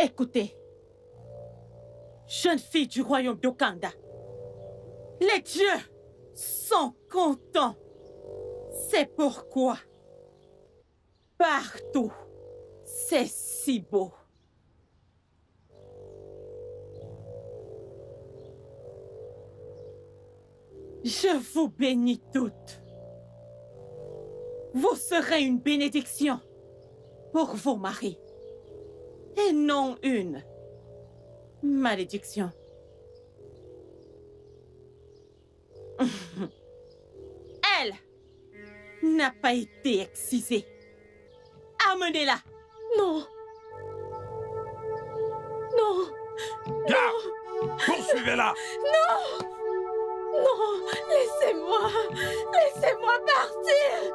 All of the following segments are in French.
Écoutez, jeune fille du royaume d'Okanda, les dieux sont contents. C'est pourquoi, partout, c'est si beau. Je vous bénis toutes. Vous serez une bénédiction pour vos maris, et non une malédiction. Elle n'a pas été excisée. Amenez-la. Non. Non. Garde! Poursuivez-la! Non. Non, laissez-moi. Laissez-moi partir.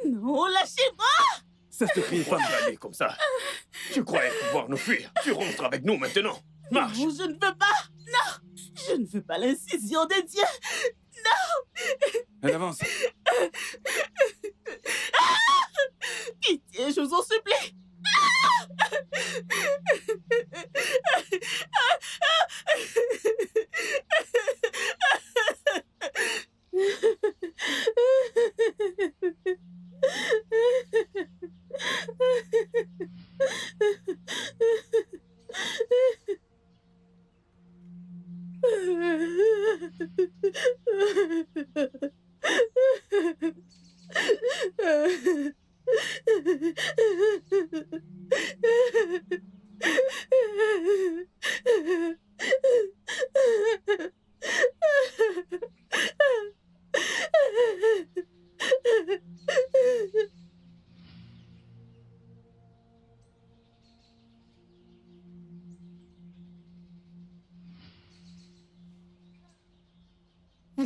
Non, lâchez-moi! Cesse de crier femme d'aller comme ça. Tu croyais pouvoir nous fuir. Tu rentres avec nous maintenant. Marche! Non, je ne veux pas! Non! Je ne veux pas l'incision des dieux! Non! Elle avance. Pitié, je vous en supplie!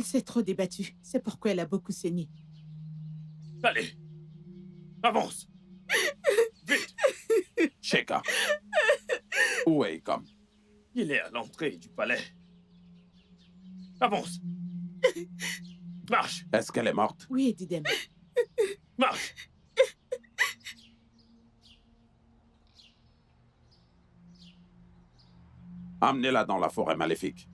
Elle s'est trop débattue. C'est pourquoi elle a beaucoup saigné. Allez, avance. Vite. Shekhar. Où est Icom? Il est à l'entrée du palais. Avance. Marche. Est-ce qu'elle est morte? Oui, Edidem. Marche. Amenez-la dans la forêt maléfique.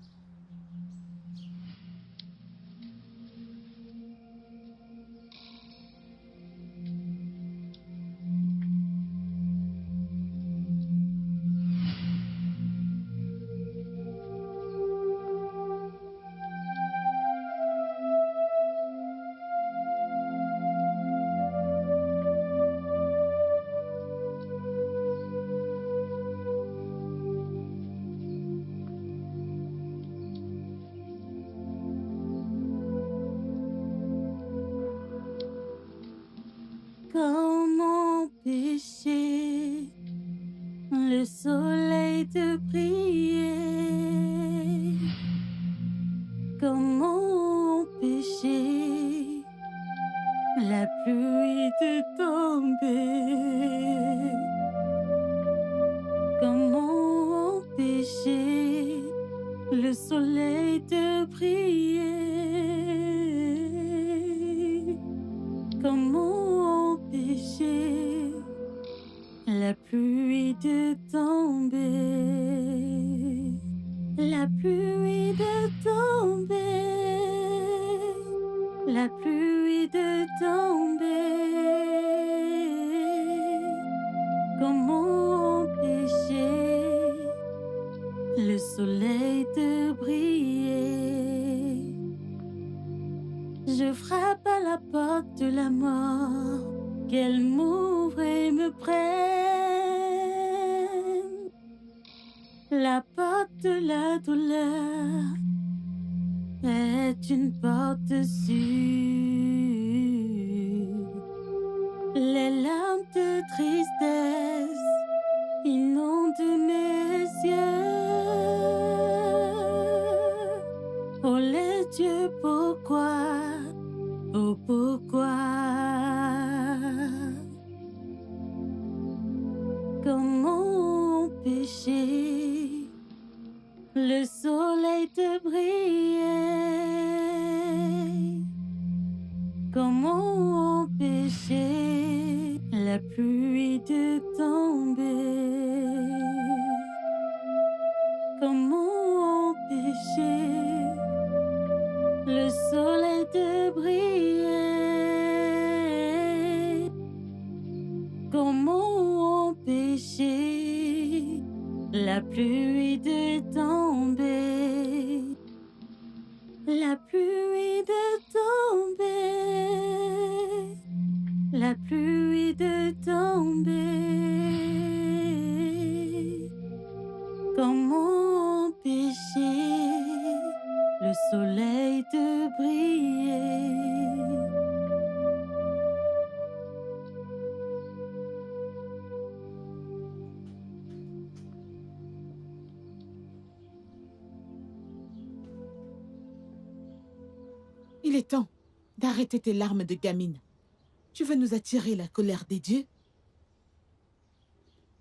Comment pécher le soleil te briller? Comment empêcher la pluie de tomber? Comment empêcher le soleil de briller? Comment empêcher la pluie de tomber? La pluie de tomber, la pluie de tomber. Comment empêcher le soleil de briller? Je frappe à la porte de la mort, qu'elle m'ouvre et me prenne. La porte de la douleur est une porte sûre. Les larmes de tristesse inondent mes yeux. Oh les dieux, pourquoi? Oh pourquoi? Comment empêcher le soleil de briller? Comment empêcher la pluie de tomber? Comment empêcher le soleil de briller? Comment empêcher la pluie de tomber? La pluie de tomber, la pluie de tomber. Comment empêcher le soleil de briller? Il est temps d'arrêter tes larmes de gamine. Tu veux nous attirer la colère des dieux?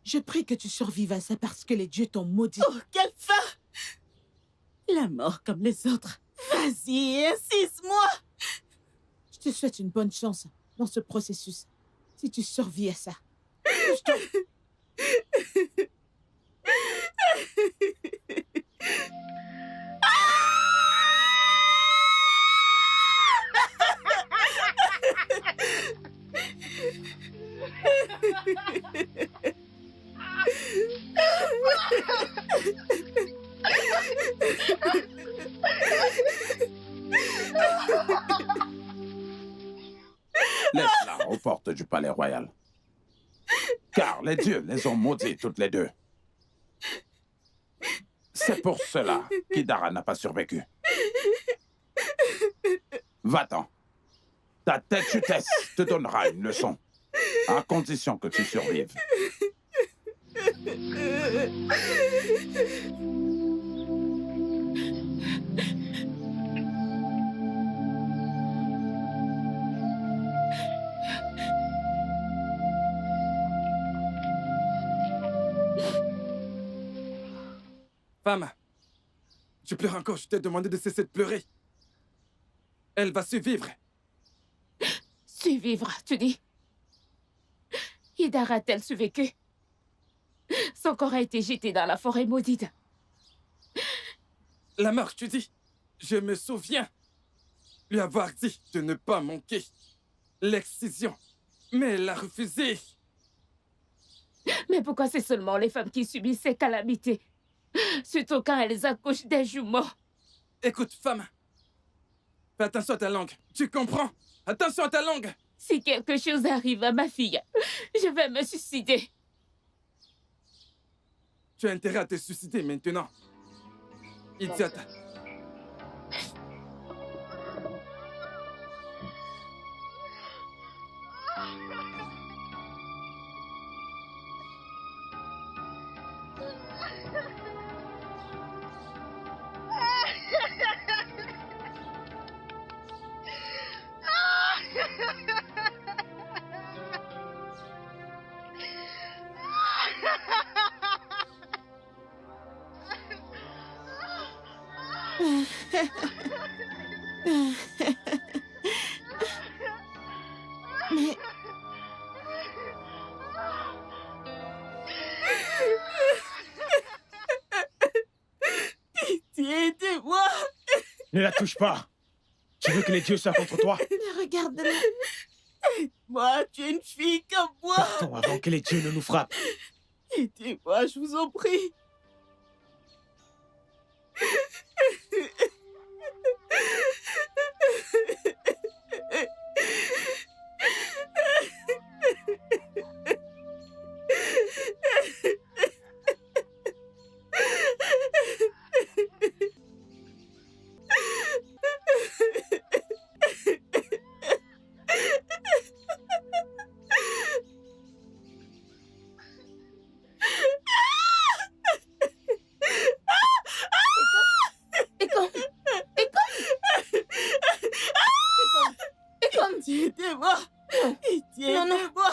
Je prie que tu survives à ça parce que les dieux t'ont maudit. Oh, quelle fin! La mort comme les autres. Vas-y, insiste-moi! Je te souhaite une bonne chance dans ce processus, si tu survis à ça. Laisse-la aux portes du palais royal. Car les dieux les ont maudits toutes les deux. C'est pour cela qu'Idara n'a pas survécu. Va-t'en. Ta tête chutesse te donnera une leçon, à condition que tu survives. Femme, tu pleures encore, je t'ai demandé de cesser de pleurer. Elle va survivre. Survivre, tu dis? Idar a-t-elle survécu? Son corps a été jeté dans la forêt maudite. La mort, tu dis? Je me souviens lui avoir dit de ne pas manquer l'excision. Mais elle a refusé. Mais pourquoi c'est seulement les femmes qui subissent ces calamités? Surtout quand elles accouchent des jumeaux. Écoute, femme. Fais attention à ta langue. Tu comprends? Attention à ta langue. Si quelque chose arrive à ma fille, je vais me suicider. Tu as intérêt à te suicider maintenant. Idiote. Mais... Pitié, aidez-moi! Ne la touche pas. Tu veux que les dieux soient contre toi? Mais regarde-la. Moi, tu es une fille comme moi. Partons avant que les dieux ne nous frappent. Aidez-moi, je vous en prie. Aidez-moi! Pitié, aidez-moi!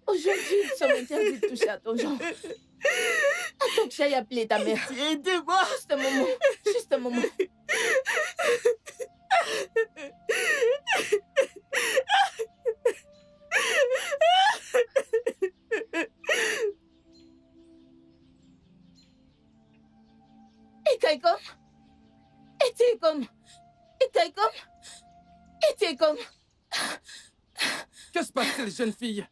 Aujourd'hui, nous sommes interdits de toucher à ton genre. Attends que j'aille appeler ta mère. Aidez-moi! Juste un moment. Juste un moment. Que se passe-t-il, jeune fille?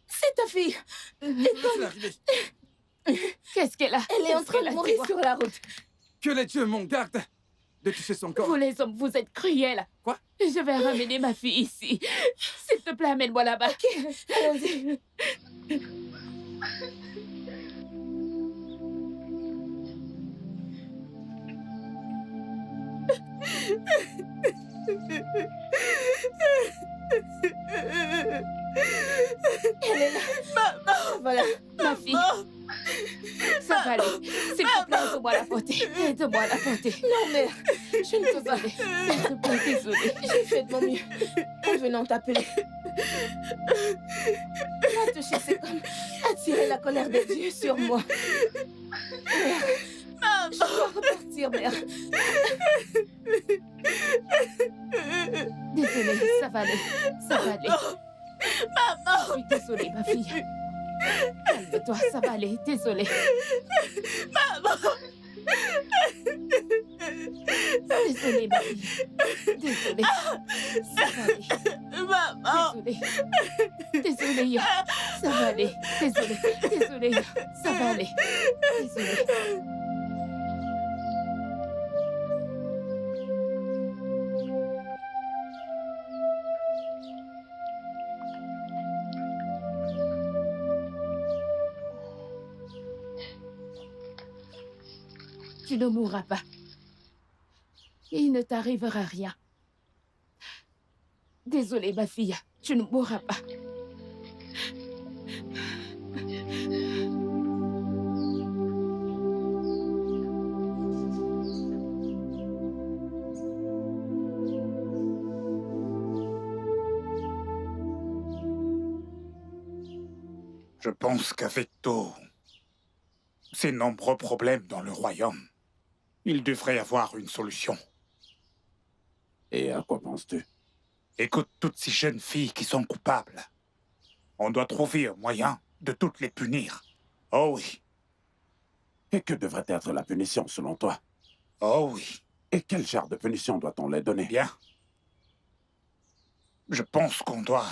C'est ta fille. Qu'est-ce arrivé? Qu'est-ce qu'elle a? Elle est en train de mourir sur la route. Que les dieux m'en gardent de toucher son corps. Vous les hommes, vous êtes cruels. Quoi? Je vais ramener ma fille ici. S'il te plaît, amène-moi là-bas. Ok, allons-y. Elle est là. Maman! Voilà, ma fille. Ça va aller. S'il te plaît, aide-moi à la porter. Aide-moi à la porter. Non, mère. Je ne peux pas. S'il te plaît, désolée. J'ai fait de mon mieux en venant t'appeler. La toucher, c'est comme attirer la colère des dieux sur moi. Mère. Maman. Je dois repartir, mère. Désolée, ça va aller. Ça va aller. Maman. Je suis désolée, ma fille. Calme-toi, ça va aller. Désolée. Maman. Désolée, ma fille. Désolée. Ça va aller. Maman. Désolée. Désolée, Yo. Ça va aller. Désolée. Désolée, Yo. Ça va aller. Désolée. Tu ne mourras pas. Il ne t'arrivera rien. Désolée, ma fille, tu ne mourras pas. Je pense qu'avec Tau, ces nombreux problèmes dans le royaume, il devrait y avoir une solution. Et à quoi penses-tu? Écoute toutes ces jeunes filles qui sont coupables. On doit trouver un moyen de toutes les punir. Oh oui. Et que devrait être la punition selon toi? Oh oui. Et quel genre de punition doit-on les donner? Bien. Je pense qu'on doit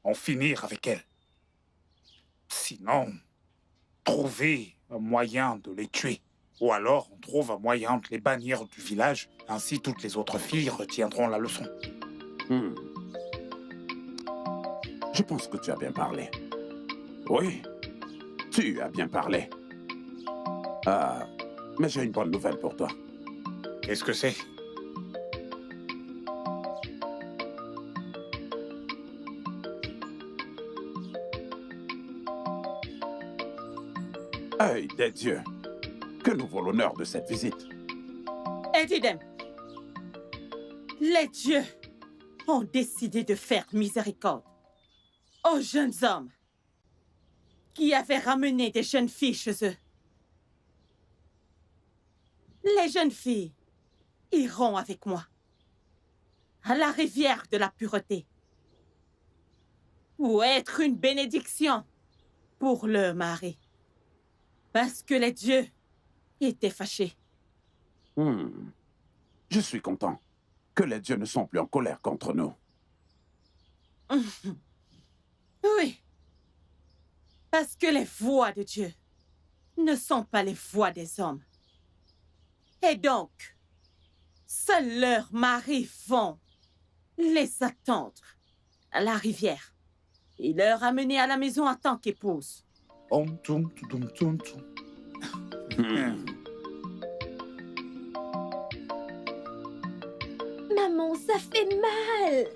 en finir avec elles. Sinon, trouver un moyen de les tuer. Ou alors, on trouve un moyen de les bannir du village. Ainsi, toutes les autres filles retiendront la leçon. Je pense que tu as bien parlé. Oui, tu as bien parlé. Mais j'ai une bonne nouvelle pour toi. Qu'est-ce que c'est? Œil des dieux, que nous vaut l'honneur de cette visite? Edidem, les dieux ont décidé de faire miséricorde aux jeunes hommes qui avaient ramené des jeunes filles chez eux. Les jeunes filles iront avec moi à la rivière de la pureté pour être une bénédiction pour leur mari. Parce que les dieux étaient fâchés. Je suis content que les dieux ne sont plus en colère contre nous. Oui. Parce que les voix de Dieu ne sont pas les voix des hommes. Et donc, seuls leurs maris vont les attendre à la rivière et leur amener à la maison en tant qu'épouse. Maman, ça fait mal.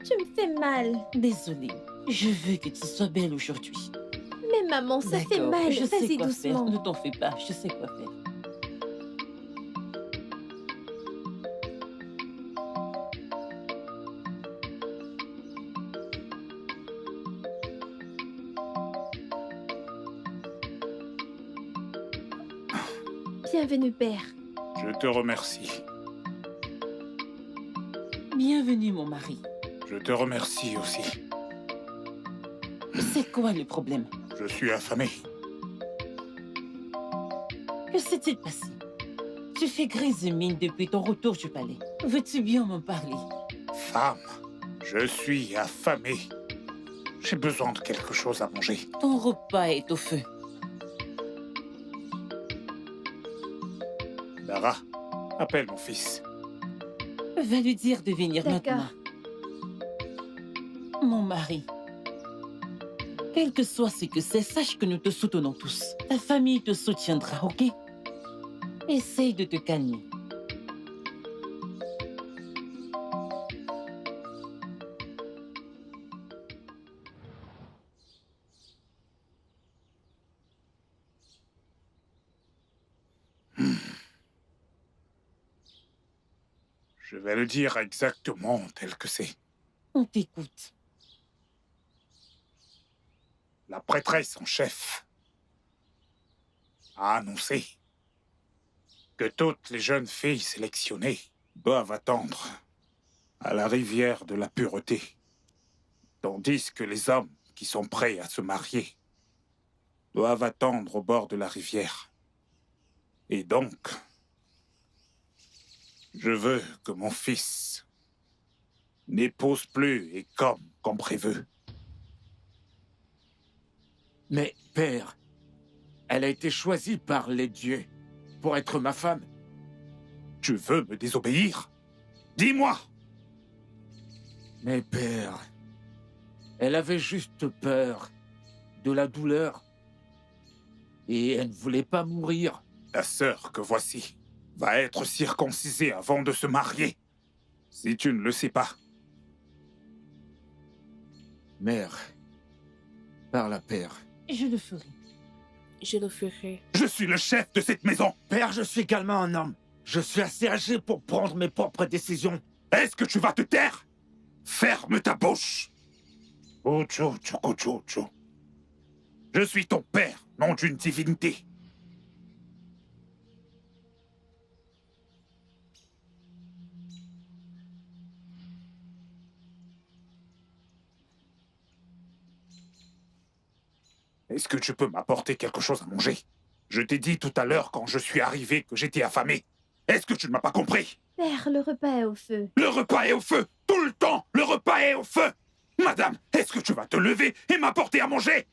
Tu me fais mal. Désolée, je veux que tu sois belle aujourd'hui. Mais maman, ça fait mal. Je sais Vas-y quoi faire. doucement. Ne t'en fais pas, je sais quoi faire. Bienvenue, père. Je te remercie. Bienvenue, mon mari. Je te remercie aussi. C'est quoi le problème? Je suis affamé. Que s'est-il passé? Tu fais grise mine depuis ton retour du palais. Veux-tu bien m'en parler? Femme, je suis affamé. J'ai besoin de quelque chose à manger. Ton repas est au feu. Lara, appelle mon fils. Va lui dire de venir D'accord. maintenant. Mon mari, quel que soit ce que c'est, sache que nous te soutenons tous. Ta famille te soutiendra, ok? Essaye de te calmer. Je vais le dire exactement tel que c'est. On t'écoute. La prêtresse en chef a annoncé que toutes les jeunes filles sélectionnées doivent attendre à la rivière de la pureté, tandis que les hommes qui sont prêts à se marier doivent attendre au bord de la rivière. Et donc, je veux que mon fils n'épouse plus et comme prévu. Mais, père, elle a été choisie par les dieux pour être ma femme. Tu veux me désobéir? Dis-moi! Mais, père, elle avait juste peur de la douleur. Et elle ne voulait pas mourir. La sœur que voici va être circoncisée avant de se marier. Si tu ne le sais pas. Mère, parle à père. Je le ferai. Je le ferai. Je suis le chef de cette maison. Père, je suis également un homme. Je suis assez âgé pour prendre mes propres décisions. Est-ce que tu vas te taire? Ferme ta bouche. Je suis ton père. nom d'une divinité. Est-ce que tu peux m'apporter quelque chose à manger? Je t'ai dit tout à l'heure quand je suis arrivé que j'étais affamé. Est-ce que tu ne m'as pas compris? Père, le repas est au feu. Le repas est au feu! Tout le temps, le repas est au feu! Madame, est-ce que tu vas te lever et m'apporter à manger?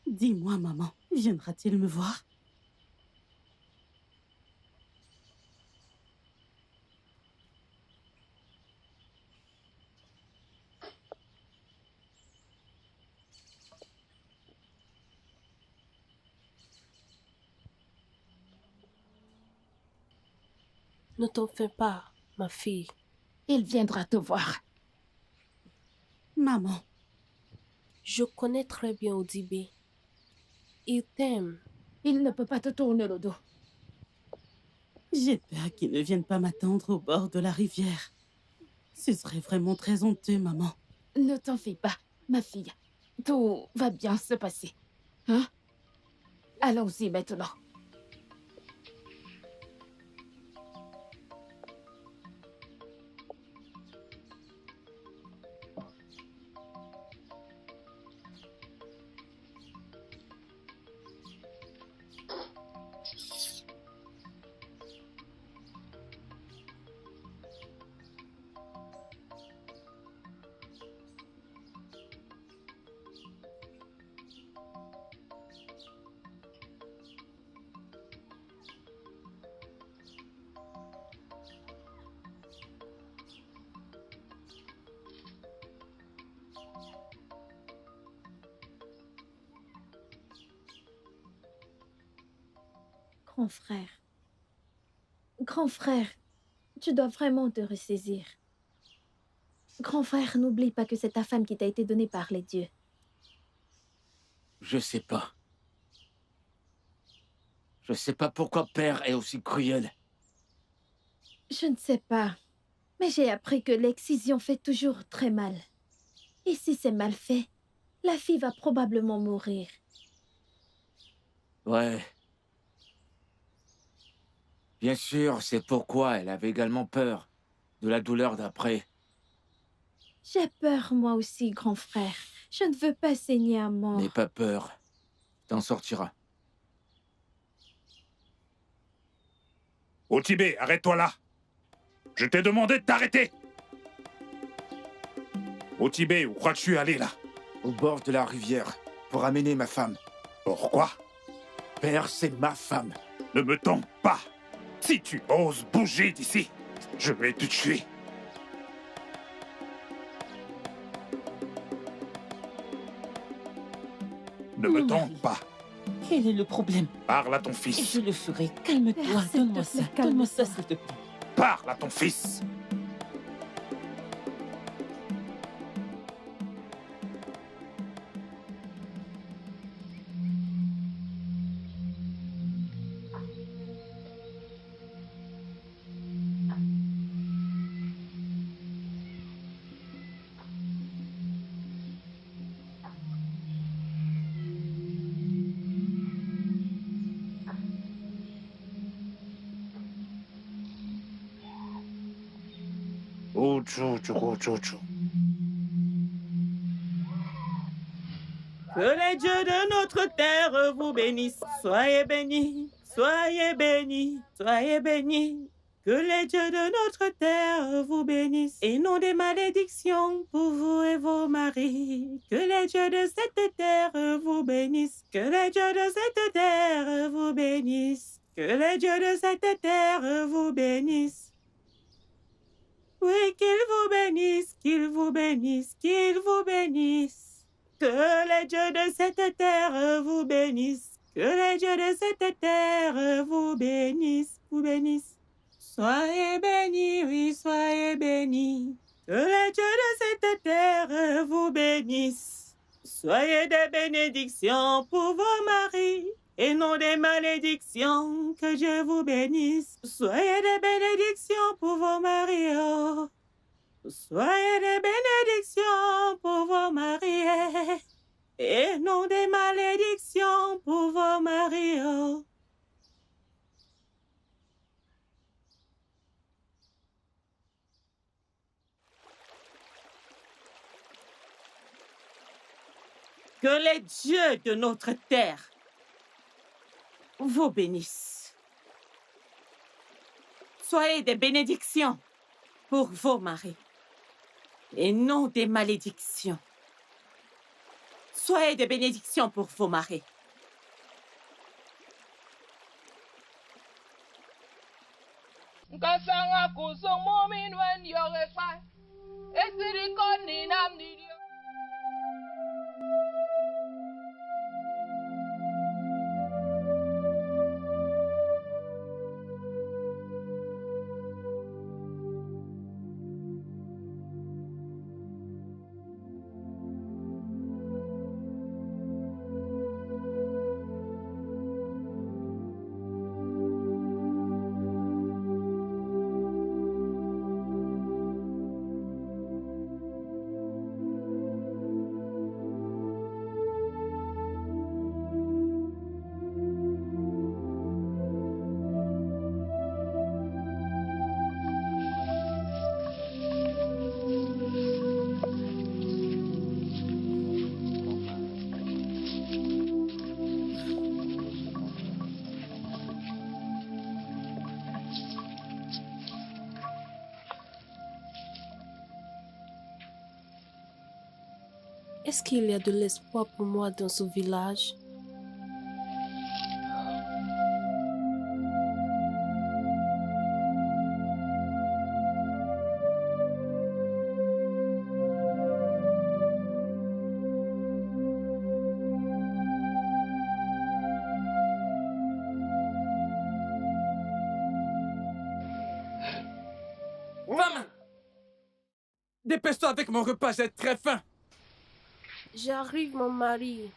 Dis-moi, maman, viendra-t-il me voir? Ne t'en fais pas, ma fille. Il viendra te voir. Maman. Je connais très bien Odibé. Il t'aime. Il ne peut pas te tourner le dos. J'ai peur qu'il ne vienne pas m'attendre au bord de la rivière. Ce serait vraiment très honteux, maman. Ne t'en fais pas, ma fille. Tout va bien se passer. Hein? Allons-y maintenant. Grand frère, tu dois vraiment te ressaisir. Grand frère, n'oublie pas que c'est ta femme qui t'a été donnée par les dieux. Je sais pas. Je sais pas pourquoi Père est aussi cruel. Je ne sais pas, mais j'ai appris que l'excision fait toujours très mal. Et si c'est mal fait, la fille va probablement mourir. Ouais. Bien sûr, c'est pourquoi elle avait également peur de la douleur d'après. J'ai peur, moi aussi, grand frère. Je ne veux pas saigner à mort. N'aie pas peur. T'en sortiras. Otibé, arrête-toi là. Je t'ai demandé de t'arrêter. Otibé, où crois-tu aller là? Au bord de la rivière, pour amener ma femme. Pourquoi? Père, c'est ma femme. Ne me tombe pas. Si tu oses bouger d'ici, je vais te tuer. Ne me tombe pas. Quel est le problème? Parle à ton fils. Je le ferai. Calme-toi. Père, s'il te Donne-moi ça. plaît, Donne-moi ça, calme-toi. s'il te plaît. Parle à ton fils. Que les dieux de notre terre vous bénissent. Soyez bénis, soyez bénis, soyez bénis. Que les dieux de notre terre vous bénissent. Et non des malédictions pour vous et vos maris. Que les dieux de cette terre vous bénissent. Que les dieux de cette terre vous bénissent. Que les dieux de cette terre vous bénissent. Oui, qu'ils vous bénissent, qu'ils vous bénissent, qu'ils vous bénissent. Que les dieux de cette terre vous bénissent. Que les dieux de cette terre vous bénissent, vous bénissent. Soyez bénis, oui, soyez bénis. Que les dieux de cette terre vous bénissent. Soyez des bénédictions pour vos maris et non des malédictions. Que Dieu vous bénisse. Soyez des bénédictions pour vos maris. Oh. Soyez des bénédictions pour vos maris et non des malédictions pour vos maris. Oh. Que les dieux de notre terre vous bénissent. Soyez des bénédictions pour vos maris et non des malédictions. Soyez des bénédictions pour vos maris. Est-ce qu'il y a de l'espoir pour moi dans ce village? Femme! Dépêche-toi avec mon repas, j'ai très faim. J'arrive, mon mari.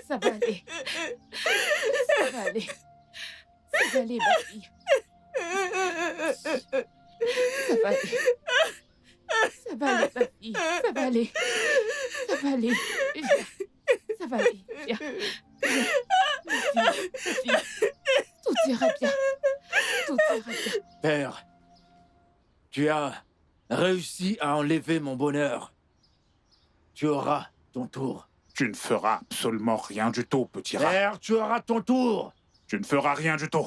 Ça va aller. Ça va aller. Ça va aller, ma fille. Ça va aller. Ça va aller, ma fille. Ça va aller. Ça va aller. Viens. Ça va aller. Viens. Viens. Ma fille. Tout ira bien. Tout ira bien. Père, tu as réussi à enlever mon bonheur. Tu auras ton tour. Tu ne feras absolument rien du tout, petit rat. Père, tu auras ton tour. Tu ne feras rien du tout.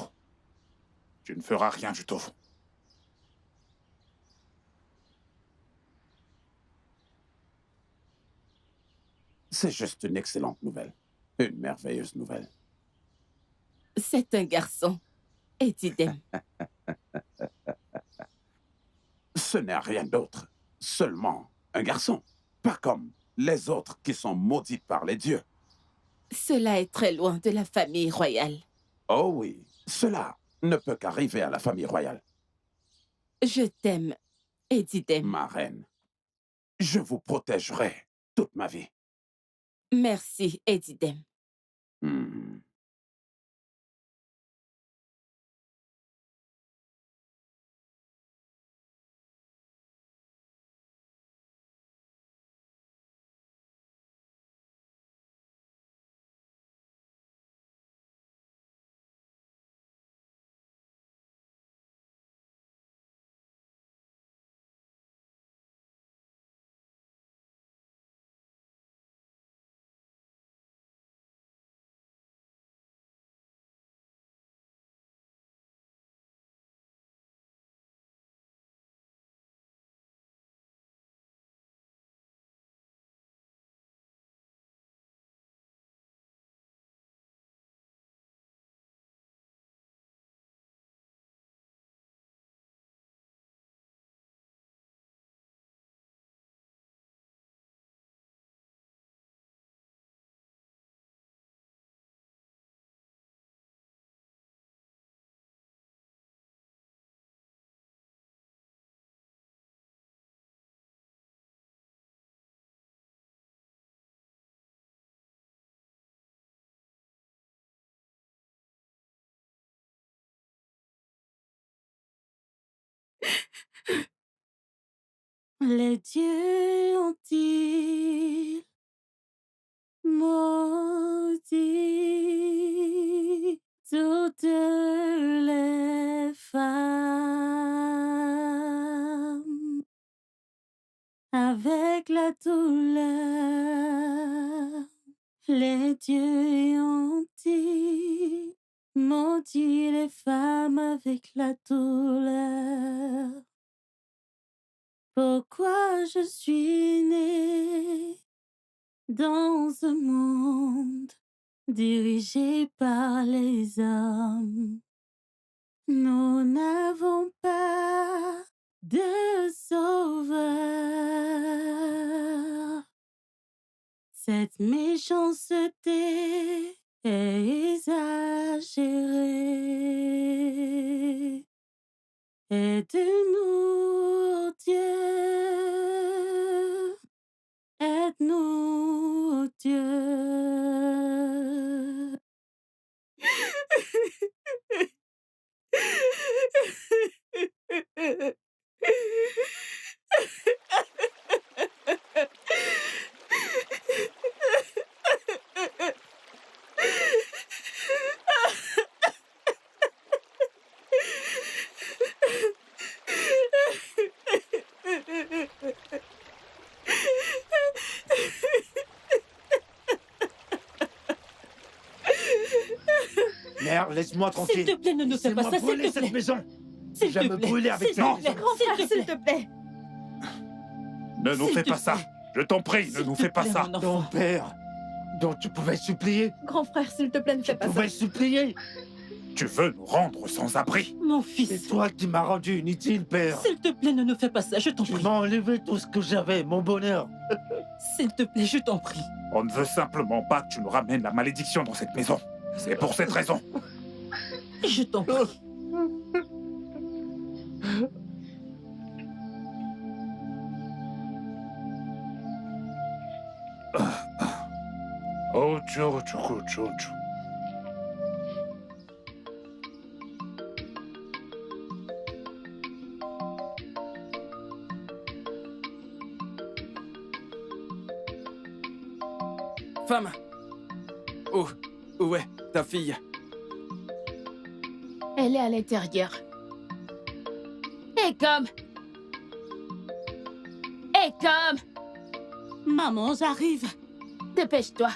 Tu ne feras rien du tout. C'est juste une excellente nouvelle. Une merveilleuse nouvelle. C'est un garçon. Edidem. Ce n'est rien d'autre. Seulement un garçon. Pas comme les autres qui sont maudits par les dieux. Cela est très loin de la famille royale. Oh oui, cela ne peut qu'arriver à la famille royale. Je t'aime, Edidem. Ma reine, je vous protégerai toute ma vie. Merci, Edidem. Les dieux ont-ils maudit toutes les femmes avec la douleur? Les dieux ont-ils maudit les femmes avec la douleur? Pourquoi je suis née dans un monde dirigé par les hommes? Nous n'avons pas de sauveur. Cette méchanceté est exagérée. Aide-nous, Dieu. Aide-nous, Dieu. Mère, laisse-moi tranquille. S'il te plaît, ne nous fais pas ça, s'il brûler te plaît. cette maison. S'il Je vais te me plaît, brûler avec s'il ça. te plaît, Grand frère, s'il te plaît. Ne nous S'il fais te pas ça. plaît. Je t'en prie, ne S'il nous te fais pas plaît, ça. mon Ton enfant. père, dont tu pouvais supplier. Grand frère, s'il te plaît, ne fais pas Tu ça. pouvais supplier. Tu veux nous rendre sans abri. Mon C'est fils, toi qui m'as rendu inutile, père. s'il te plaît, ne nous fais pas ça, je t'en Tu prie. m'as enlevé tout ce que j'avais, mon bonheur. S'il te plaît, je t'en prie. On ne veut simplement pas que tu nous ramènes la malédiction dans cette maison. C'est pour cette raison. Je t'en prie. Oh, tchou, tchou, tchou, tchou. Femme! Où est ta fille? Elle est à l'intérieur. Et comme. Maman, j'arrive. Dépêche-toi.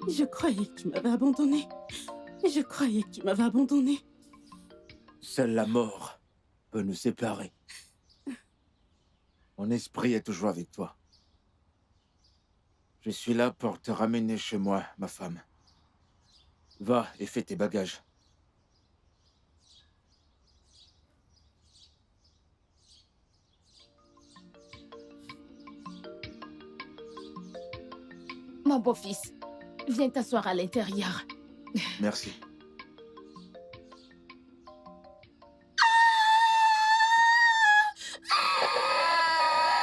Je croyais que tu m'avais abandonné. Je croyais que tu m'avais abandonné. Seule la mort peut nous séparer. Mon esprit est toujours avec toi. Je suis là pour te ramener chez moi, ma femme. Va et fais tes bagages. Mon beau-fils, viens t'asseoir à l'intérieur. Merci.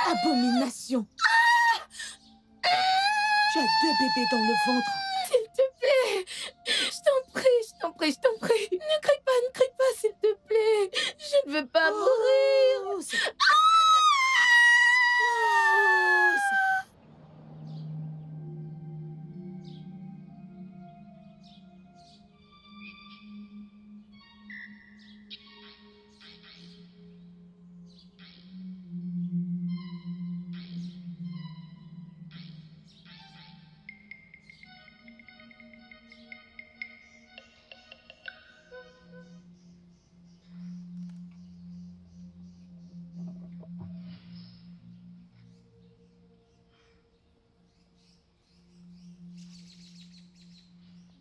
Abomination. Tu as 2 bébés dans le ventre. S'il te plaît, je t'en prie, je t'en prie, je t'en prie. Ne crie pas, s'il te plaît. Je ne veux pas mourir.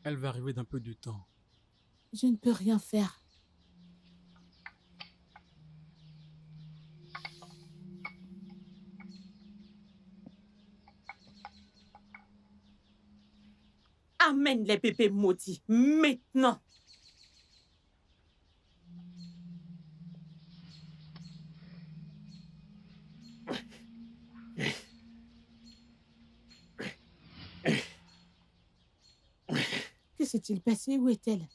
Elle va arriver d'un peu de temps. Je ne peux rien faire. Amène les bébés maudits, maintenant. s'est-il passé? Où est-elle?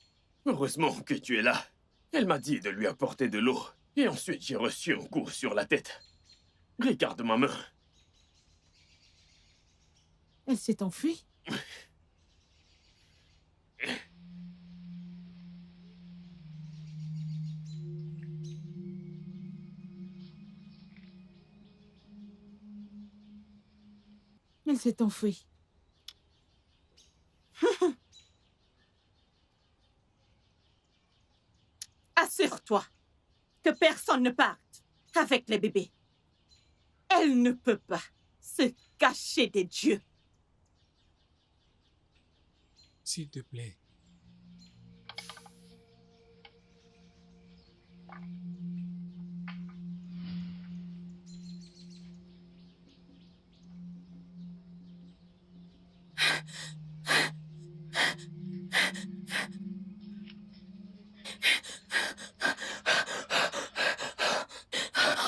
Heureusement que tu es là. Elle m'a dit de lui apporter de l'eau. Et ensuite, j'ai reçu un coup sur la tête. Regarde ma main. Elle s'est enfuie? Elle s'est enfuie. Assure-toi que personne ne parte avec les bébés. Elle ne peut pas se cacher des dieux. S'il te plaît.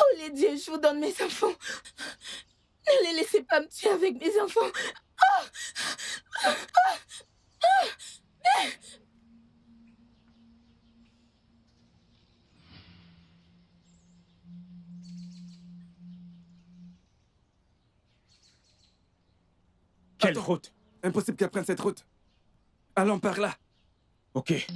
Oh les dieux, je vous donne mes enfants. Ne les laissez pas me tuer avec mes enfants. Quelle route? Impossible qu'elle prenne cette route. Allons par là. Ok.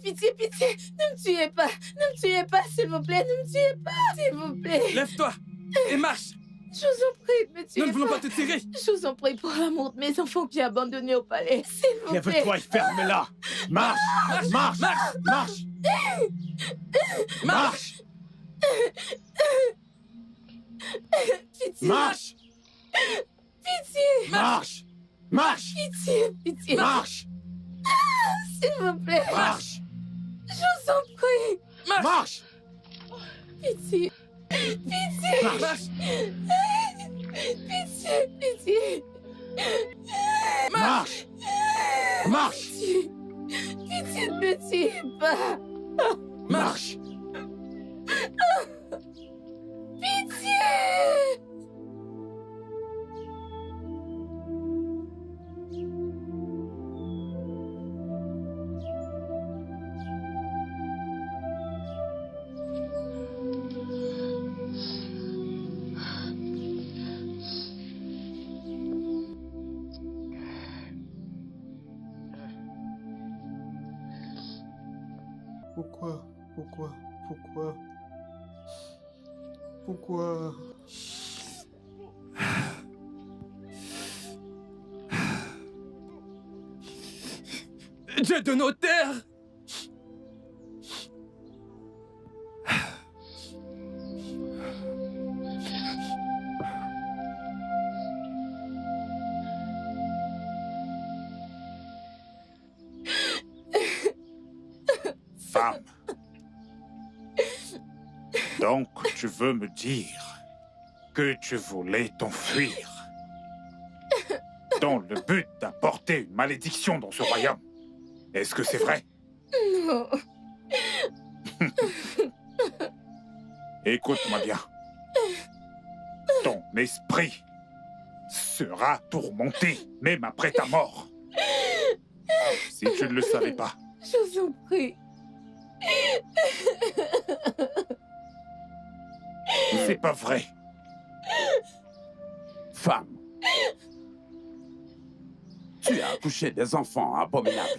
Pitié, pitié, ne me tuez pas. Ne me tuez pas, s'il vous plaît. Ne me tuez pas, s'il vous plaît. Lève-toi et marche. Je vous en prie, ne me tuez pas. Nous ne voulons pas te tirer. Je vous en prie pour l'amour de mes enfants que j'ai abandonnés au palais. S'il vous plaît. Lève-toi et ferme-la. Marche, marche, marche, marche. Marche. Pitié. Marche. Pitié. Marche. Marche. Pitié. Marche. S'il vous plaît. Marche. Je vous en prie. Marche. Pitié. Marche. Pitié. Marche. Marche. Pitié, ne me tuez pas. Marche. Pitié. Pourquoi? Dieu de nos terres! Femme. Donc, tu veux me dire que tu voulais t'enfuir dans le but d'apporter une malédiction dans ce royaume. Est-ce que c'est vrai? Non. Écoute-moi bien. Ton esprit sera tourmenté, même après ta mort. Si tu ne le savais pas. Je vous en prie. C'est pas vrai. Femme, tu as accouché des enfants abominables.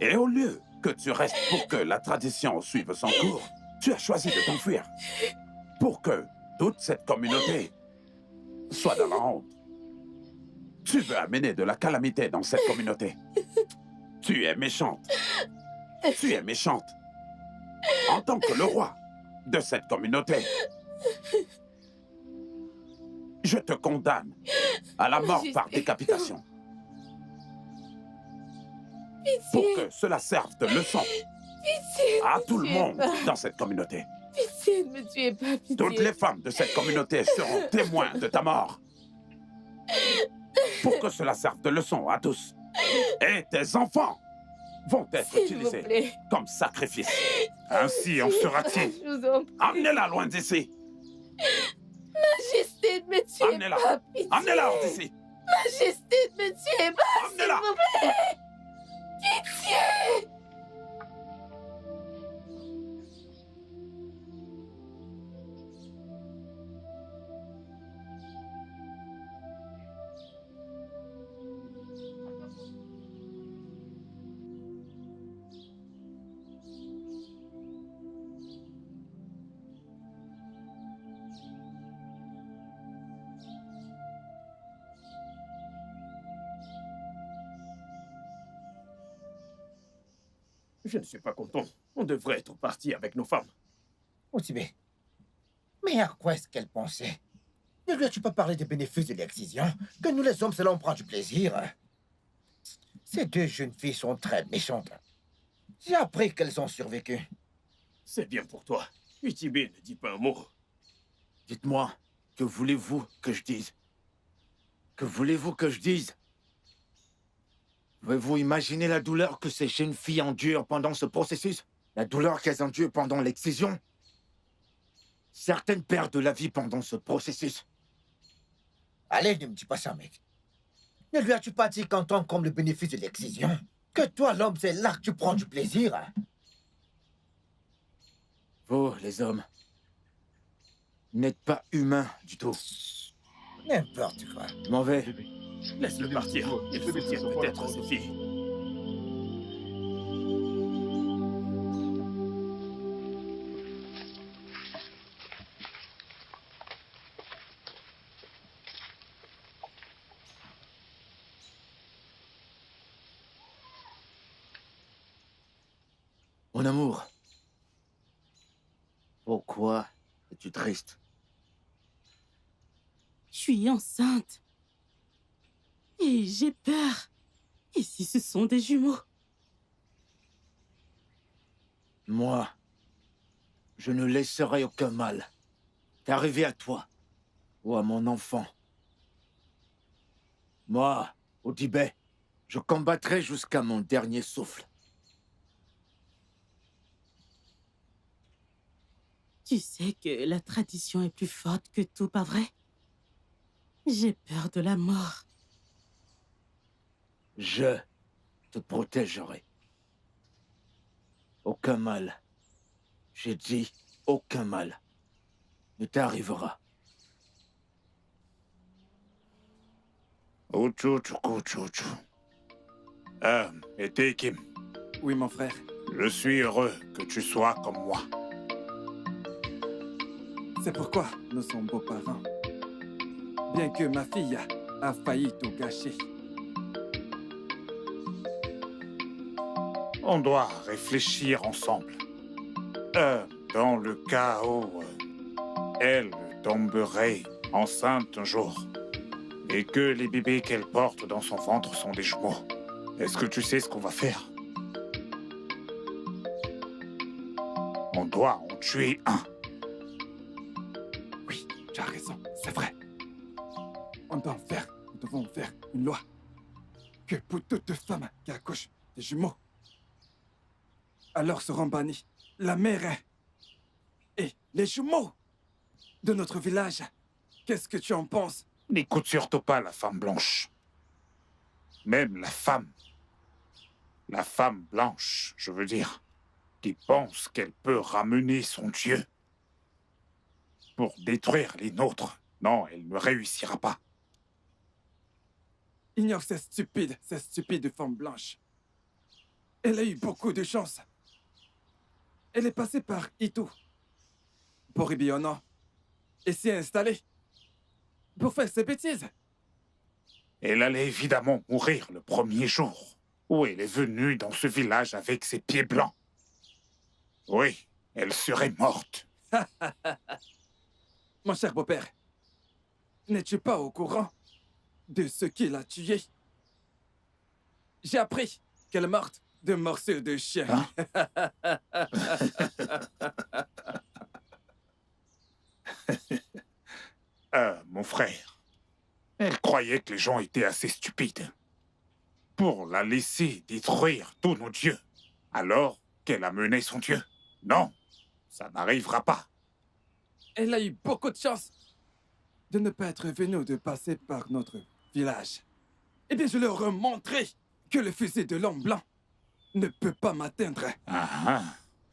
Et au lieu que tu restes pour que la tradition suive son cours, tu as choisi de t'enfuir. Pour que toute cette communauté soit dans la honte. Tu veux amener de la calamité dans cette communauté. Tu es méchante. Tu es méchante. En tant que le roi de cette communauté, je te condamne à la mort par décapitation. Pour que cela serve de leçon à tout le monde dans cette communauté. Pitié, ne me tuez pas, pitié. Toutes les femmes de cette communauté seront témoins de ta mort. Pour que cela serve de leçon à tous. Et tes enfants vont être utilisés comme sacrifice. Ainsi en sera-t-il. Amenez-la loin d'ici. Majesté, ne me tuez pas, pitié. Amenez-la hors d'ici. Majesté, ne me tuez pas, s'il vous plaît. Pitié. Je ne suis pas content. On devrait être parti avec nos femmes. Otibé, mais à quoi est-ce qu'elle pensait? Ne lui as-tu pas parlé des bénéfices de l'excision? Que nous les hommes, cela on prend du plaisir. Ces deux jeunes filles sont très méchantes. J'ai appris qu'elles ont survécu. C'est bien pour toi. Utibé ne dit pas un mot. Dites-moi, que voulez-vous que je dise? Que voulez-vous que je dise? Pouvez-vous imaginer la douleur que ces jeunes filles endurent pendant ce processus? La douleur qu'elles endurent pendant l'excision? Certaines perdent la vie pendant ce processus. Allez, ne me dis pas ça, mec. Ne lui as-tu pas dit qu'en tant comme le bénéfice de l'excision, que toi, l'homme, c'est là que tu prends du plaisir? Vous, les hommes, n'êtes pas humains du tout. N'importe quoi. Je m'en vais. Laisse-le partir. Il soutient peut-être ses filles. Mon amour, pourquoi es-tu triste? Je suis enceinte. Et j'ai peur. Et si ce sont des jumeaux? Moi, je ne laisserai aucun mal t'arriver à toi ou à mon enfant. Moi, Otibé, je combattrai jusqu'à mon dernier souffle. Tu sais que la tradition est plus forte que tout, pas vrai? J'ai peur de la mort. Je te protégerai. Aucun mal. J'ai dit aucun mal ne t'arrivera. Et Tekim. Oui, mon frère. Je suis heureux que tu sois comme moi. C'est pourquoi nous sommes beaux-parents. Bien que ma fille a failli tout gâcher. On doit réfléchir ensemble. Dans le cas où elle tomberait enceinte un jour et que les bébés qu'elle porte dans son ventre sont des jumeaux, est-ce que tu sais ce qu'on va faire? On doit en tuer un. Oui, tu as raison, c'est vrai. Nous devons faire une loi que pour toute femme qui accouche des jumeaux, alors seront bannis la mère et les jumeaux de notre village. Qu'est-ce que tu en penses? N'écoute surtout pas la femme blanche. Même la femme blanche, je veux dire, qui pense qu'elle peut ramener son Dieu pour détruire les nôtres. Non, elle ne réussira pas. Ignore cette stupide femme blanche. Elle a eu beaucoup de chance. Elle est passée par Itu, Boribiono, et s'y est installée pour faire ses bêtises. Elle allait évidemment mourir le premier jour où elle est venue dans ce village avec ses pieds blancs. Oui, elle serait morte. Mon cher beau-père, n'es-tu pas au courant de ce qui l'a tuée? J'ai appris qu'elle est morte de morceaux de chien. Mon frère, elle croyait que les gens étaient assez stupides pour la laisser détruire tous nos dieux, alors qu'elle a mené son dieu. Non, ça n'arrivera pas. Elle a eu beaucoup de chance de ne pas être venue de passer par notre village. Eh bien, je leur ai montré que le fusil de l'homme blanc ne peut pas m'atteindre. Ah,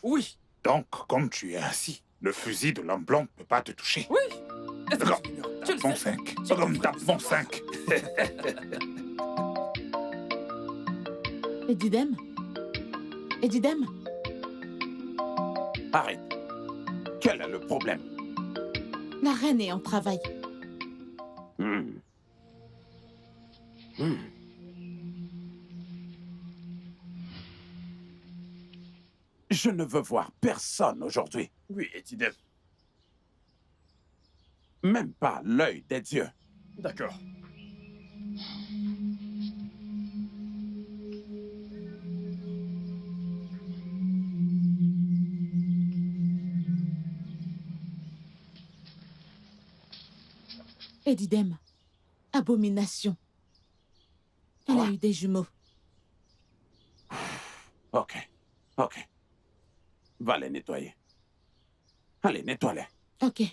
oui. Donc, comme tu es assis, le fusil de l'homme blanc ne peut pas te toucher. Oui. D'accord. Bon 5. Comme tape bon 5. Edidem? Edidem? Arrête. Quel est le problème? La reine est en travail. Je ne veux voir personne aujourd'hui. Oui, Edidem. Même pas l'œil des dieux. D'accord. Edidem, abomination. Elle a eu des jumeaux. Ok. Va les nettoyer. Allez, nettoie-les. Ok.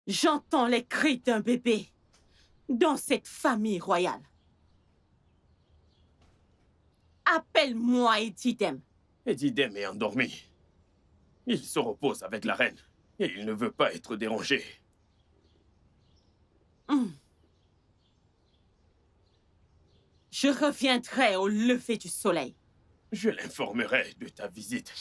J'entends les cris d'un bébé dans cette famille royale. Appelle-moi Edidem. Edidem est endormi. Il se repose avec la reine et il ne veut pas être dérangé. Je reviendrai au lever du soleil. Je l'informerai de ta visite.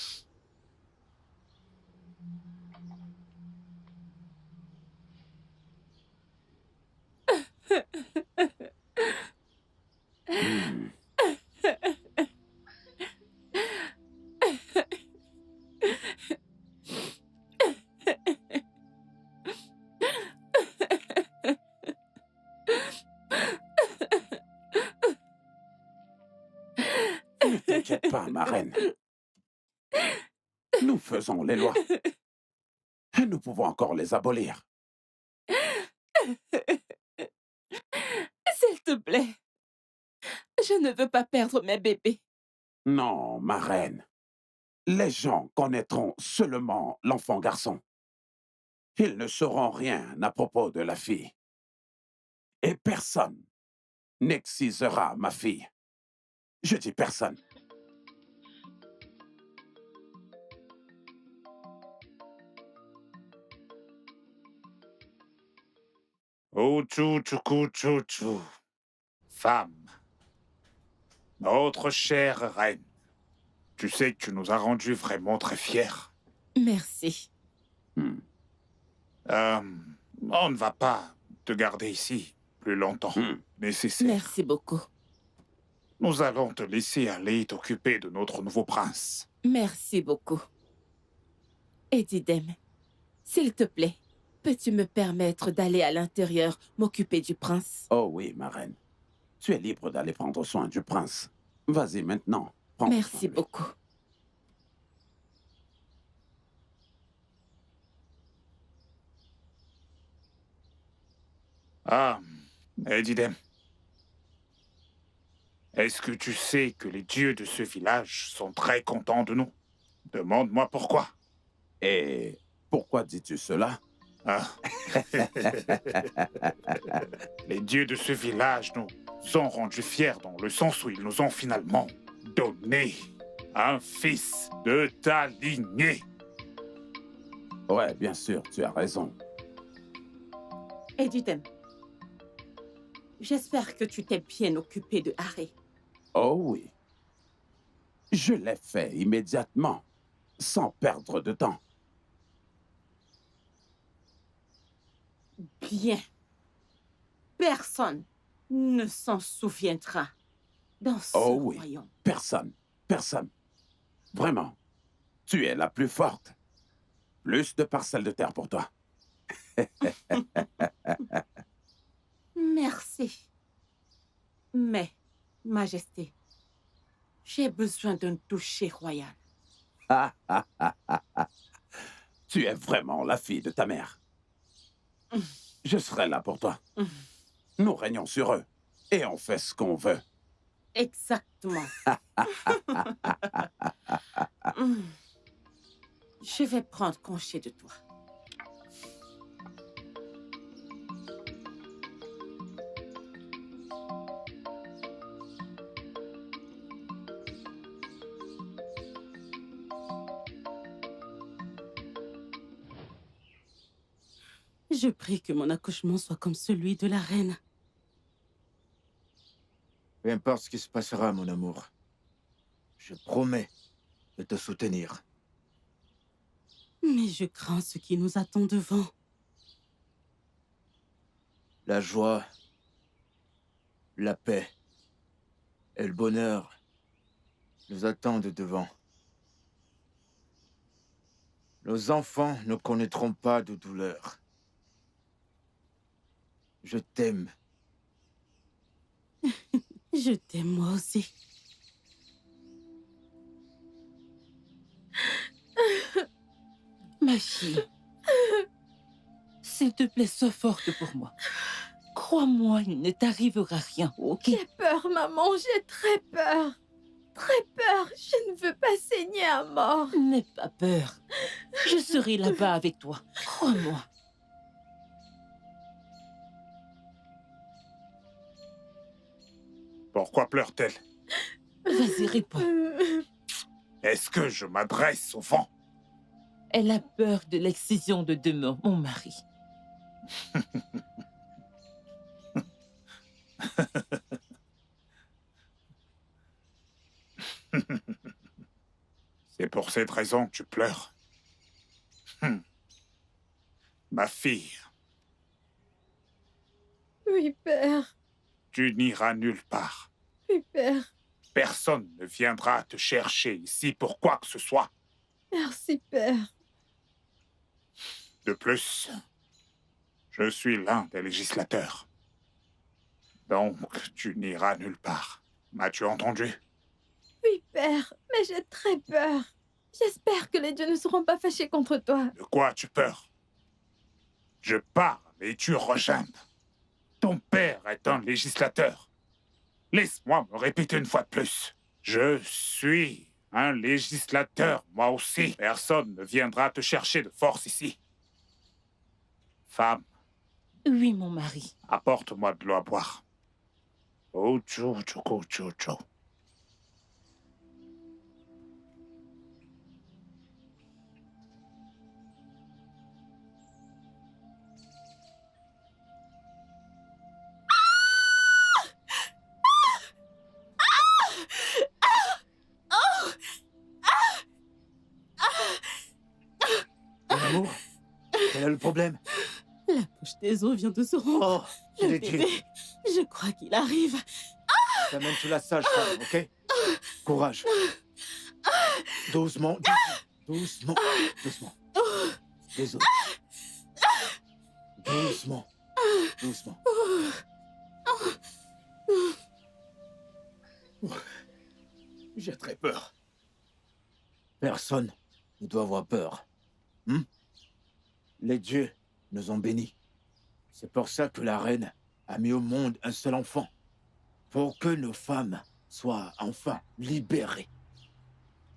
Ne t'inquiète pas, ma reine. Nous faisons les lois. Et nous pouvons encore les abolir. S'il te plaît, je ne veux pas perdre mes bébés. Non, ma reine. Les gens connaîtront seulement l'enfant garçon. Ils ne sauront rien à propos de la fille. Et personne n'excisera ma fille. Je dis personne. Oh, tchou. Femme. Notre chère reine. Tu sais que tu nous as rendus vraiment très fiers. Merci. On ne va pas te garder ici plus longtemps. Nécessaire. Merci beaucoup. Nous allons te laisser aller t'occuper de notre nouveau prince. Merci beaucoup. Edidem, s'il te plaît, peux-tu me permettre d'aller à l'intérieur m'occuper du prince? Oh oui, ma reine. Tu es libre d'aller prendre soin du prince. Vas-y maintenant. Prends soin Merci de lui. beaucoup. Ah, Edidem. Est-ce que tu sais que les dieux de ce village sont très contents de nous? Demande-moi pourquoi. Et pourquoi dis-tu cela? Ah. Les dieux de ce village nous ont rendus fiers dans le sens où ils nous ont finalement donné un fils de ta lignée. Ouais, bien sûr, tu as raison. Edidem, j'espère que tu t'es bien occupé de Harry. Oh oui. Je l'ai fait immédiatement, sans perdre de temps. Bien. Personne ne s'en souviendra dans ce Oh oui, royaume. personne, personne. Vraiment, tu es la plus forte. Plus de parcelles de terre pour toi. Merci. Mais, Majesté, j'ai besoin d'un toucher royal. Tu es vraiment la fille de ta mère. Je serai là pour toi. Nous régnons sur eux et on fait ce qu'on veut. Exactement. Je vais prendre congé de toi. Je prie que mon accouchement soit comme celui de la reine. Peu importe ce qui se passera, mon amour. Je promets de te soutenir. Mais je crains ce qui nous attend devant. La joie, la paix et le bonheur nous attendent devant. Nos enfants ne connaîtront pas de douleur. Je t'aime. Je t'aime moi aussi. Ma fille, s'il te plaît, sois forte pour moi. Crois-moi, il ne t'arrivera rien, ok? J'ai peur, maman, j'ai très peur. Très peur, je ne veux pas saigner à mort. N'aie pas peur. Je serai là-bas avec toi, crois-moi. Pourquoi pleure-t-elle? Vas-y, réponds. Est-ce que je m'adresse au vent? Elle a peur de l'excision de demain, mon mari. C'est pour cette raison que tu pleures. Ma fille, Oui, père. tu n'iras nulle part. Oui, père. Personne ne viendra te chercher ici pour quoi que ce soit. Merci, père. De plus, je suis l'un des législateurs. Donc, tu n'iras nulle part. M'as-tu entendu? Oui, père, mais j'ai très peur. J'espère que les dieux ne seront pas fâchés contre toi. De quoi as-tu peur? Je parle et tu rejames. Ton père est un législateur. Laisse-moi me répéter une fois de plus. Je suis un législateur, moi aussi. Personne ne viendra te chercher de force ici. Femme. Oui, mon mari. Apporte-moi de l'eau à boire. Oh, tchou, tchou, tchou, tchou. Mon amour, quel est le problème? La poche des eaux vient de se rompre. Oh, je Le l'ai dit. bébé, je crois qu'il arrive. T'amènes sous la sage-femme, ok? Courage. Doucement, doucement, doucement. Désolé. Doucement, doucement. J'ai très peur. Personne ne doit avoir peur. Les dieux nous ont bénis. C'est pour ça que la reine a mis au monde un seul enfant. Pour que nos femmes soient enfin libérées.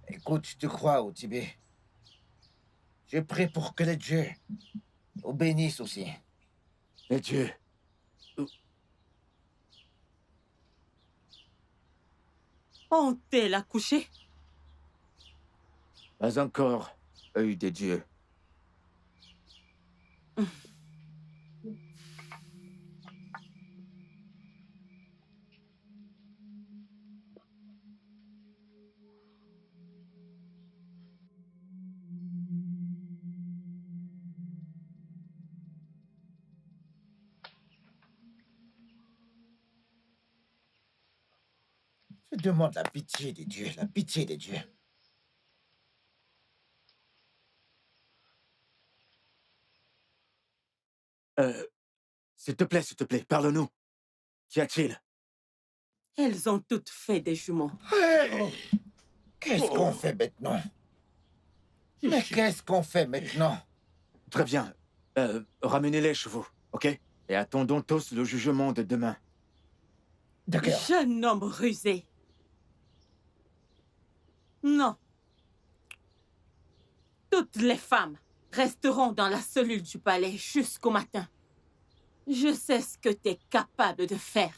Écoute, je te crois, Otibé. Je prie pour que les dieux nous bénissent aussi. Les dieux. Ont-elles accouché? Pas encore, œil des dieux. Je demande la pitié des dieux, la pitié des dieux. S'il te plaît, parle-nous. Qu'y a-t-il? Elles ont toutes fait des jumeaux. Hey! Qu'est-ce qu'on fait maintenant? Mais qu'est-ce qu'on fait maintenant? Très bien. Ramenez les chevaux, ok? Et attendons tous le jugement de demain. D'accord. Jeune homme rusé. Non. Toutes les femmes resteront dans la cellule du palais jusqu'au matin. Je sais ce que tu es capable de faire.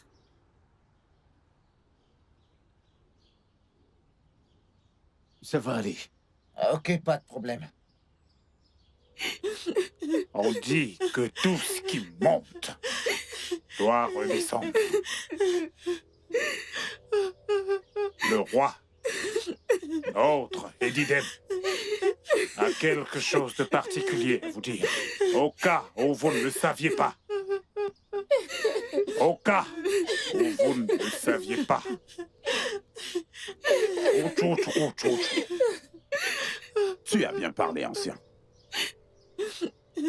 Ça va aller. Ok, pas de problème. On dit que tout ce qui monte doit redescendre. Le roi, notre Edidem, a quelque chose de particulier à vous dire. Au cas où vous ne le saviez pas. Au cas où vous ne le saviez pas. Tu as bien parlé, ancien.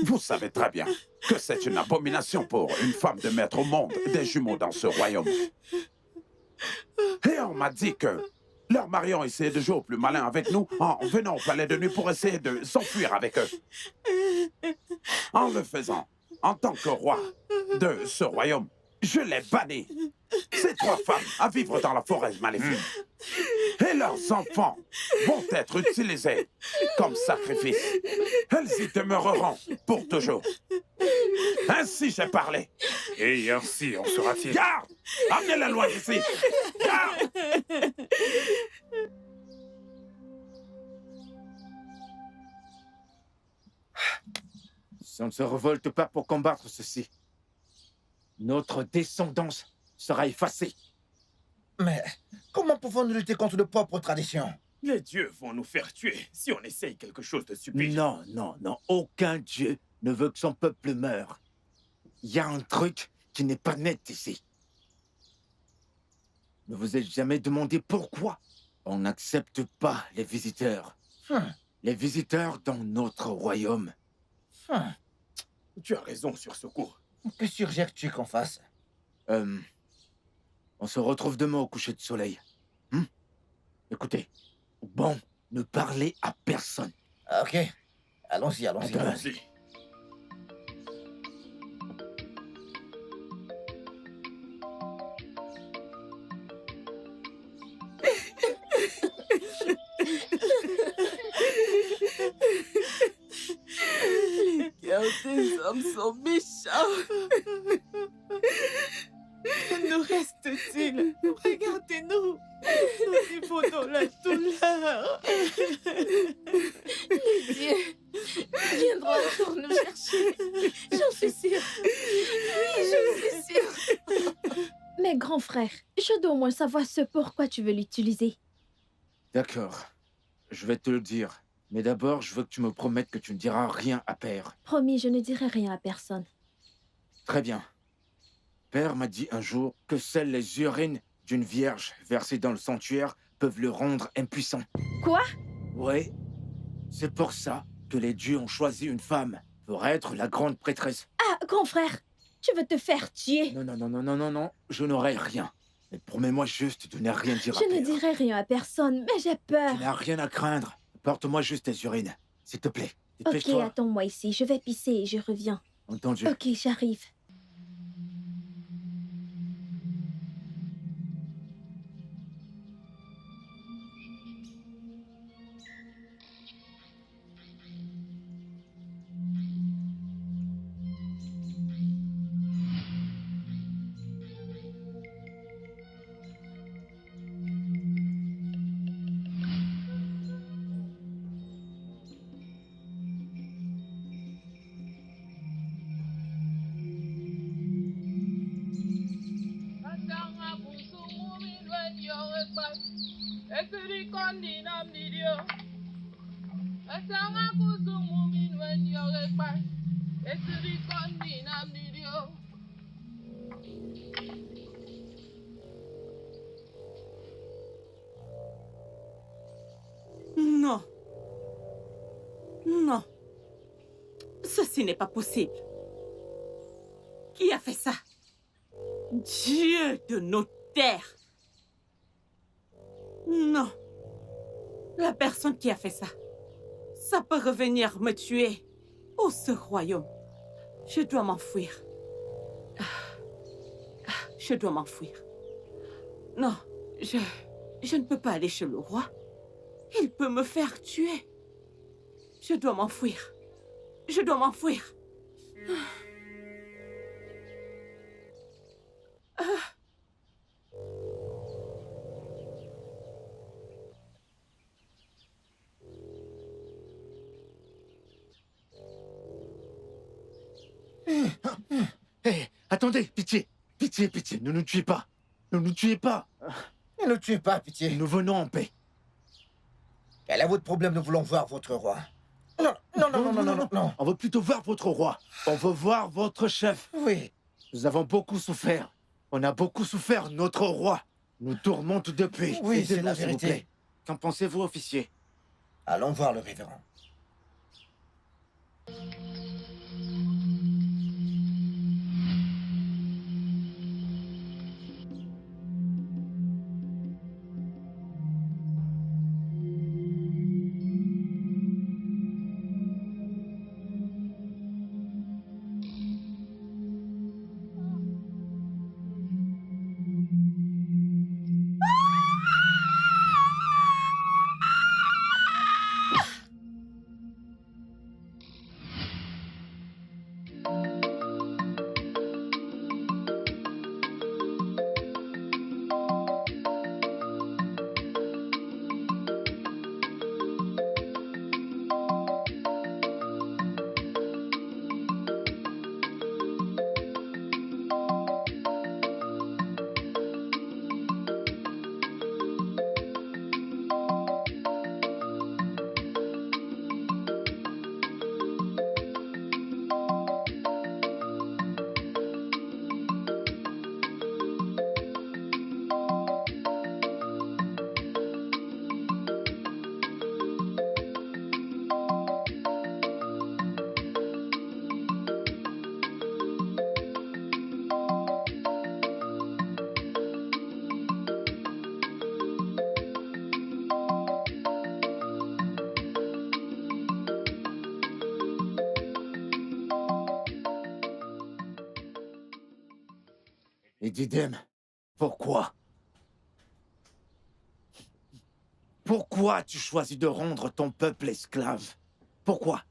Vous savez très bien que c'est une abomination pour une femme de mettre au monde des jumeaux dans ce royaume. Et on m'a dit que leurs mari ont essayé de jouer au plus malin avec nous en venant au palais de nuit pour essayer de s'enfuir avec eux. En le faisant, en tant que roi de ce royaume, je les bannis, ces 3 femmes, à vivre dans la forêt maléfique. Et leurs enfants vont être utilisés comme sacrifice. Elles y demeureront pour toujours. Ainsi j'ai parlé. Et ainsi en sera-t-il. Garde! Amenez-les loin d'ici! Garde! Si on ne se révolte pas pour combattre ceci, notre descendance sera effacée. Mais comment pouvons-nous lutter contre nos propres traditions? Les dieux vont nous faire tuer si on essaye quelque chose de stupide. Non, non, non. Aucun dieu ne veut que son peuple meure. Il y a un truc qui n'est pas net ici. Ne vous êtes jamais demandé pourquoi on n'accepte pas les visiteurs? Les visiteurs dans notre royaume. Tu as raison sur ce coup. Que suggères-tu qu'on fasse? On se retrouve demain au coucher de soleil. Écoutez, bon, ne parlez à personne. Ok, allons-y, allons-y. Allons-y. Les cœurs des hommes sont méchants. Que nous reste-t-il? Regardez-nous. Nous vivons dans la douleur. Les dieux viendront encore nous chercher. J'en suis sûre. Oui, j'en suis sûre. Mais grand frère, je dois au moins savoir ce pourquoi tu veux l'utiliser. D'accord, je vais te le dire. Mais d'abord, je veux que tu me promettes que tu ne diras rien à Père. Promis, je ne dirai rien à personne. Très bien. Père m'a dit un jour que seules les urines d'une vierge versée dans le sanctuaire peuvent le rendre impuissant. Quoi? Oui. C'est pour ça que les dieux ont choisi une femme pour être la grande prêtresse. Ah, grand frère, tu veux te faire tuer? Non, non, non, non, non, non, non, je n'aurai rien. Mais promets-moi juste de ne rien dire à Je ne Père. dirai rien à personne, mais j'ai peur. Tu n'as rien à craindre. Porte-moi juste tes urines, s'il te plaît. Ok, Dépêche-toi. attends-moi ici. Je vais pisser et je reviens. Entendu. Ok, j'arrive. Non. Non. Ceci n'est pas possible. Qui a fait ça? Dieu de nos terres. Non. La personne qui a fait ça, ça peut revenir me tuer. Oh, ce royaume. Je dois m'enfuir. Je dois m'enfuir. Non, je ne peux pas aller chez le roi. Il peut me faire tuer. Je dois m'enfuir. Je dois m'enfuir. Hé, attendez, pitié. Pitié, pitié, ne nous tuez pas. Ne nous tuez pas. Ne nous tuez pas, pitié. Nous venons en paix. Quel est votre problème? Nous voulons voir votre roi. Non, non, non, non, non, non, non, non. On veut plutôt voir votre roi. On veut voir votre chef. Oui. Nous avons beaucoup souffert. On a beaucoup souffert, notre roi. Nous tourmente depuis. Oui, c'est la Aidez-nous, s'il vous vérité. plaît. Qu'en pensez-vous, officier? Allons voir le révérend. Et Didem, pourquoi? Pourquoi as-tu choisi de rendre ton peuple esclave? Pourquoi?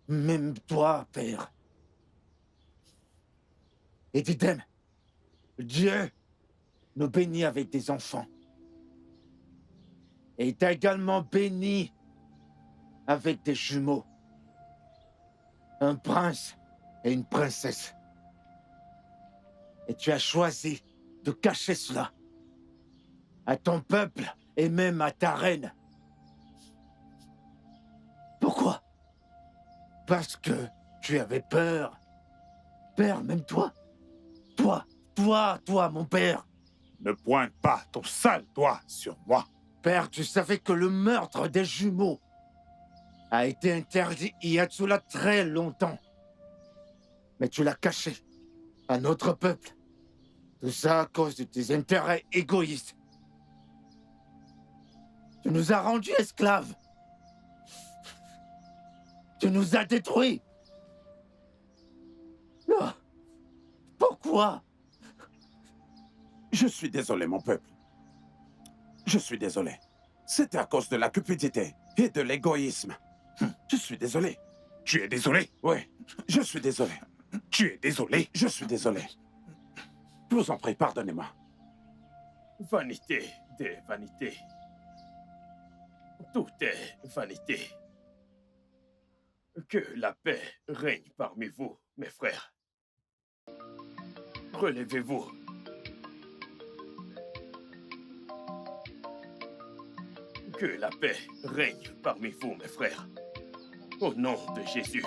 Même toi, père. Et Didem, Dieu nous bénit avec des enfants. Et t'a également béni avec des jumeaux. Un prince et une princesse. Et tu as choisi de cacher cela à ton peuple et même à ta reine. Pourquoi? Parce que tu avais peur. Père, même toi. Toi, mon père. Ne pointe pas ton sale doigt sur moi. Père, tu savais que le meurtre des jumeaux a été interdit il y a de cela très longtemps. Mais tu l'as caché à notre peuple. Tout ça à cause de tes intérêts égoïstes. Tu nous as rendus esclaves. Tu nous as détruits. Oh, pourquoi? Je suis désolé, mon peuple. Je suis désolé. C'était à cause de la cupidité et de l'égoïsme. Je suis désolé. Tu es désolé? Oui, je suis désolé. Tu es désolé? Je suis désolé. Je vous en prie, pardonnez-moi. Vanité des vanités. Tout est vanité. Que la paix règne parmi vous, mes frères. Relevez-vous. Que la paix règne parmi vous, mes frères. Au nom de Jésus.